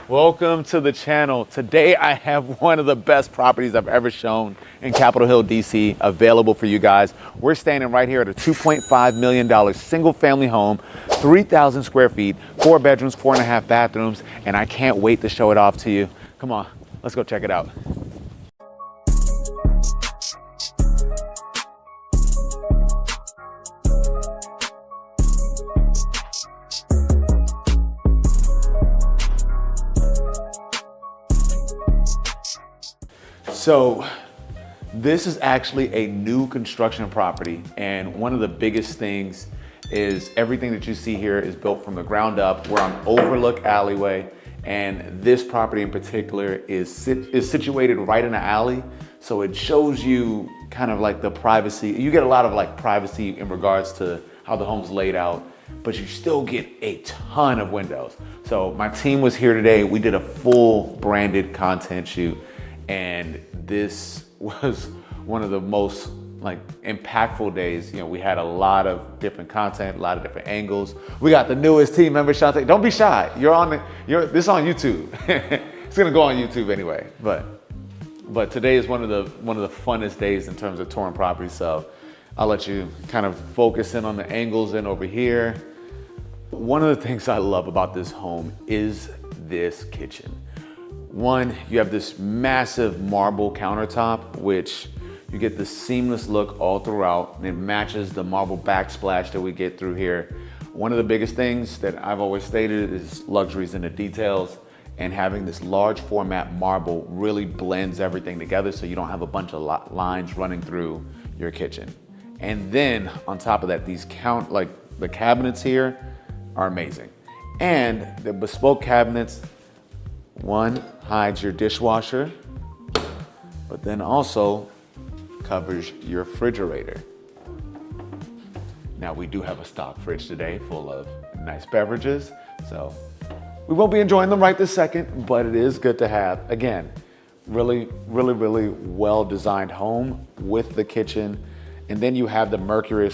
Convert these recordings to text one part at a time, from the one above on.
Welcome to the channel. Today I have one of the best properties I've ever shown in Capitol Hill, DC, available for you guys. We're standing right here at a $2.5 million single family home, 3,000 square feet, 4 bedrooms, 4.5 bathrooms, and I can't wait to show it off to you. Come on, let's go check it out. So this is actually a new construction property, and one of the biggest things is everything that you see here is built from the ground up. We're on overlook alleyway, and this property in particular is situated right in an alley, so it shows you kind of like the privacy. You get a lot of like privacy in regards to how the home's laid out, but you still get a ton of windows. So my team was here today. We did a full branded content shoot, and this was one of the most like impactful days. You know, we had a lot of different content, a lot of different angles. We got the newest team member, Shante. Don't be shy. This is on YouTube. It's gonna go on YouTube anyway. But today is one of the funnest days in terms of touring property. So I'll let you kind of focus in on the angles in over here. One of the things I love about this home is this kitchen. One, you have this massive marble countertop, which you get the seamless look all throughout, and it matches the marble backsplash that we get through here. One of the biggest things that I've always stated is luxuries in the details, and having this large format marble really blends everything together so you don't have a bunch of lines running through your kitchen. And then on top of that, the cabinets here are amazing. And the bespoke cabinets, one hides your dishwasher, but then also covers your refrigerator. Now we do have a stock fridge today full of nice beverages, so we won't be enjoying them right this second, but it is good to have. Again, really well designed home with the kitchen. And then you have the Mercury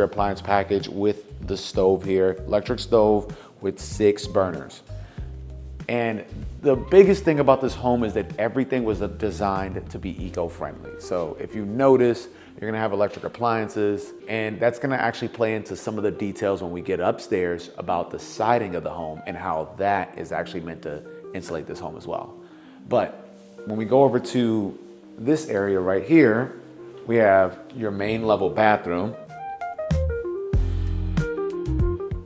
appliance package with the stove here, electric stove with 6 burners. And the biggest thing about this home is that everything was designed to be eco-friendly. So if you notice, you're gonna have electric appliances, and that's gonna actually play into some of the details when we get upstairs about the siding of the home and how that is actually meant to insulate this home as well. But when we go over to this area right here, we have your main level bathroom.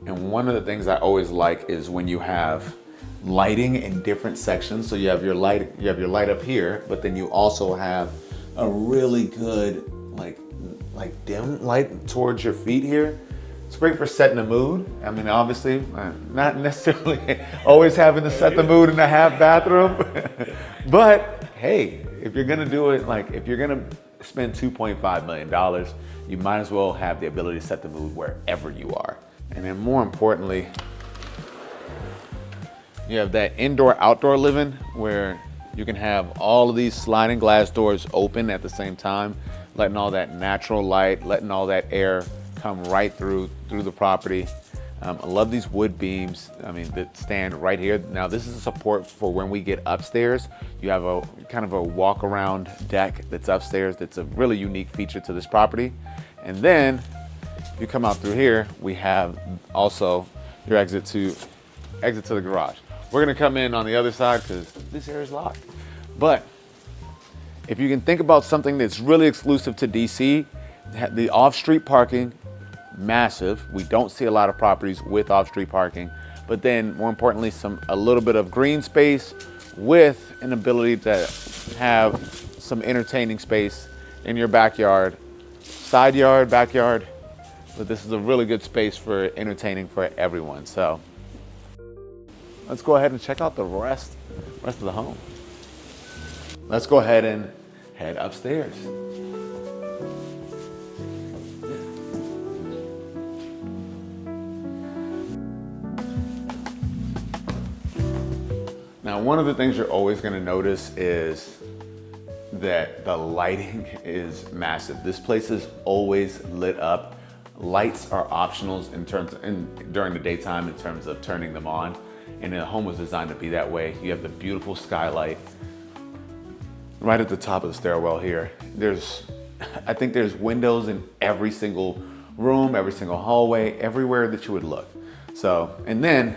And one of the things I always like is when you have lighting in different sections. So you have your light up here, but then you also have a really good like dim light towards your feet here. It's great for setting the mood. I mean, obviously, not necessarily always having to set the mood in a half bathroom, but hey, if you're gonna do it, like if you're gonna spend $2.5 million, you might as well have the ability to set the mood wherever you are. And then more importantly, you have that indoor-outdoor living where you can have all of these sliding glass doors open at the same time, letting all that natural light, letting all that air come right through the property. I love these wood beams, that stand right here. Now this is a support for when we get upstairs. You have a kind of a walk-around deck that's upstairs. That's a really unique feature to this property. And then if you come out through here, we have also your exit to the garage. We're gonna come in on the other side because this area is locked. But if you can think about something that's really exclusive to DC, the off-street parking, massive. We don't see a lot of properties with off-street parking, but then more importantly, a little bit of green space with an ability to have some entertaining space in your backyard, side yard, backyard. But this is a really good space for entertaining for everyone. So let's go ahead and check out the rest of the home. Let's go ahead and head upstairs. Now, one of the things you're always gonna notice is that the lighting is massive. This place is always lit up. Lights are optionals during the daytime in terms of turning them on. and the home was designed to be that way. You have the beautiful skylight right at the top of the stairwell here. I think there's windows in every single room, every single hallway, everywhere that you would look. So, and then,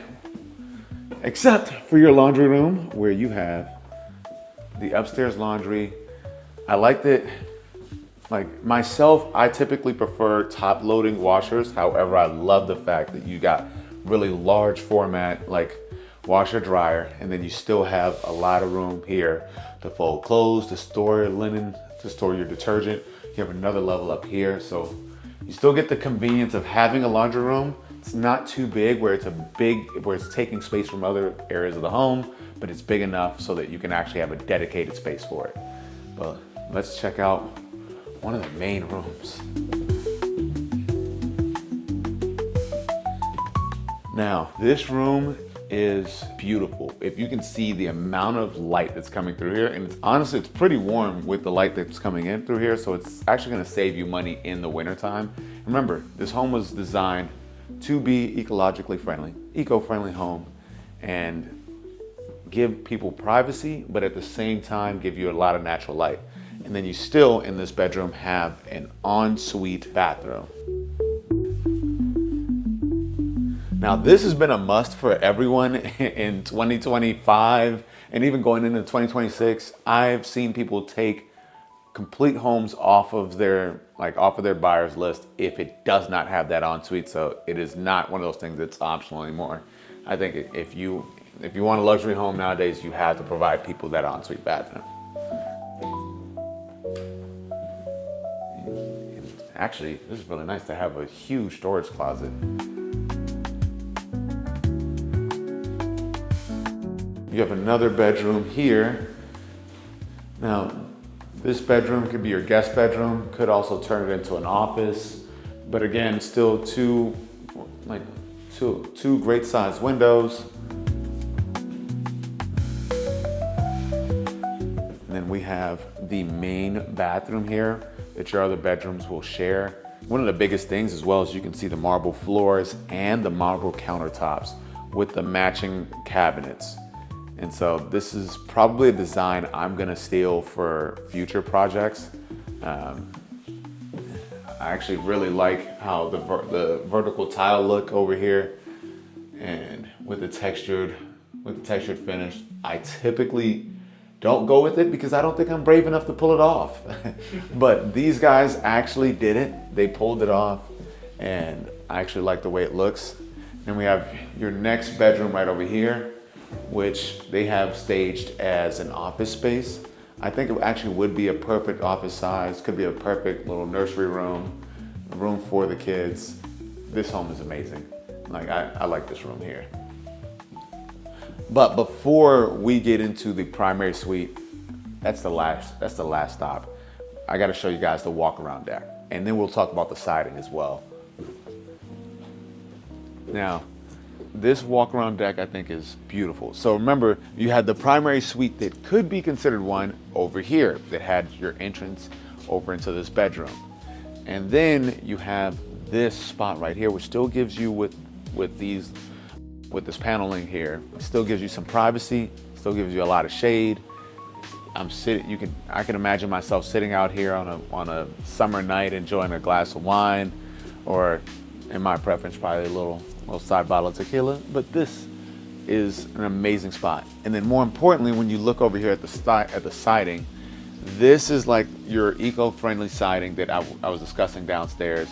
except for your laundry room where you have the upstairs laundry. I like that, like myself, I typically prefer top loading washers. However, I love the fact that you got really large format, like washer dryer, and then you still have a lot of room here to fold clothes, to store your linen, to store your detergent. You have another level up here. So you still get the convenience of having a laundry room. It's not too big where it's taking space from other areas of the home, but it's big enough so that you can actually have a dedicated space for it. But let's check out one of the main rooms. Now, this room is beautiful. If you can see the amount of light that's coming through here, and honestly, it's pretty warm with the light that's coming in through here, so it's actually gonna save you money in the wintertime. Remember, this home was designed to be ecologically friendly, eco-friendly home, and give people privacy, but at the same time, give you a lot of natural light. And then you still, in this bedroom, have an ensuite bathroom. Now, this has been a must for everyone in 2025 and even going into 2026. I've seen people take complete homes off of their buyer's list if it does not have that ensuite. So it is not one of those things that's optional anymore. I think if you want a luxury home nowadays, you have to provide people that ensuite bathroom. Actually, this is really nice to have a huge storage closet. You have another bedroom here. Now, this bedroom could be your guest bedroom, could also turn it into an office, but again, still two great sized windows. And then we have the main bathroom here that your other bedrooms will share. One of the biggest things, as well as you can see the marble floors and the marble countertops with the matching cabinets. And so this is probably a design I'm gonna steal for future projects. I actually really like how the vertical tile look over here, and with the textured finish. I typically don't go with it because I don't think I'm brave enough to pull it off. But these guys actually did it. They pulled it off, and I actually like the way it looks. And we have your next bedroom right over here, which they have staged as an office space. I think it actually would be a perfect office size, could be a perfect little nursery room, a room for the kids. This home is amazing. Like, I like this room here. But before we get into the primary suite, that's the last stop. I gotta show you guys the walk-around deck, and then we'll talk about the siding as well. Now, this walk-around deck I think is beautiful. So remember, you had the primary suite that could be considered one over here that had your entrance over into this bedroom. And then you have this spot right here, which still gives you with this paneling here, it still gives you some privacy, still gives you a lot of shade. I can imagine myself sitting out here on a summer night enjoying a glass of wine, or in my preference, probably a little side bottle of tequila. But this is an amazing spot. And then more importantly, when you look over here at the siding, this is like your eco-friendly siding that I was discussing downstairs,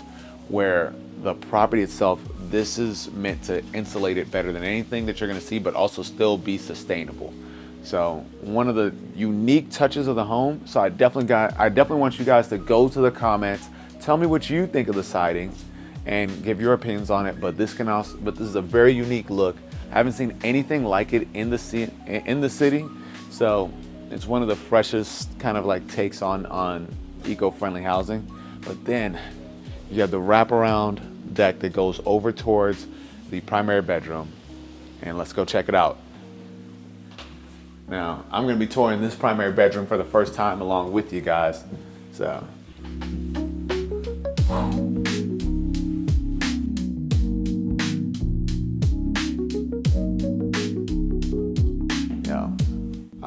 where the property itself, this is meant to insulate it better than anything that you're gonna see, but also still be sustainable. So one of the unique touches of the home. So I definitely want you guys to go to the comments, tell me what you think of the siding, and give your opinions on it. But this is a very unique look. I haven't seen anything like it in the city. So it's one of the freshest kind of like takes on eco-friendly housing. But then you have the wraparound deck that goes over towards the primary bedroom, and let's go check it out. Now, I'm gonna be touring this primary bedroom for the first time along with you guys. So.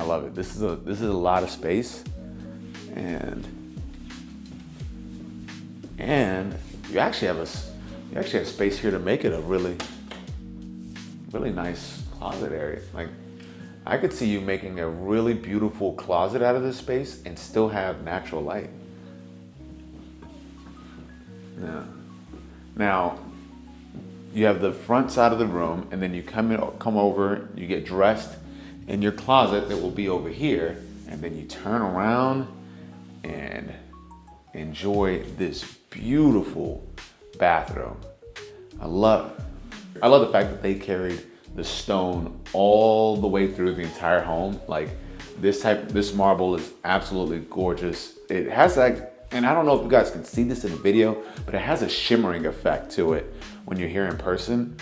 I love it. This is a lot of space, and you actually have space here to make it a really nice closet area. Like, I could see you making a really beautiful closet out of this space and still have natural light. Yeah. Now, you have the front side of the room, and then you come over, you get dressed in your closet that will be over here, and then you turn around and enjoy this beautiful bathroom. I love the fact that they carried the stone all the way through the entire home. Like, this marble is absolutely gorgeous. It has and I don't know if you guys can see this in the video, but it has a shimmering effect to it when you're here in person.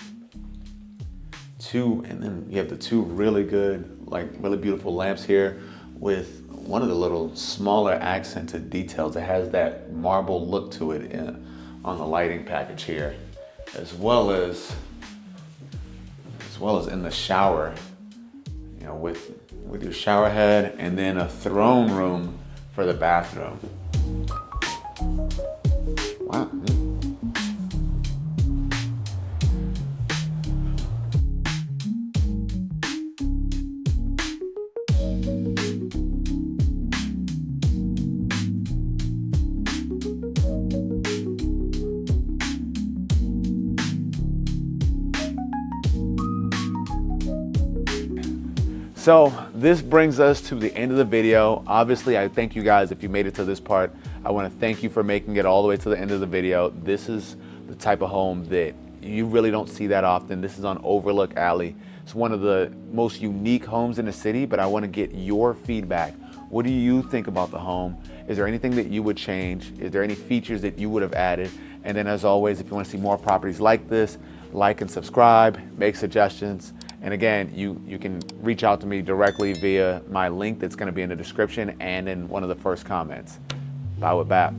And then you have the two really good, like really beautiful lamps here with one of the little smaller accented details that has that marble look to it on the lighting package here, as well as in the shower, you know, with your shower head, and then a throne room for the bathroom. Wow. So this brings us to the end of the video. Obviously, I thank you guys if you made it to this part. I want to thank you for making it all the way to the end of the video. This is the type of home that you really don't see that often. This is on Overlook Alley. It's one of the most unique homes in the city, but I want to get your feedback. What do you think about the home? Is there anything that you would change? Is there any features that you would have added? And then, as always, if you want to see more properties like this, like and subscribe, make suggestions. And again, you can reach out to me directly via my link that's going to be in the description and in one of the first comments. Bye with BAP.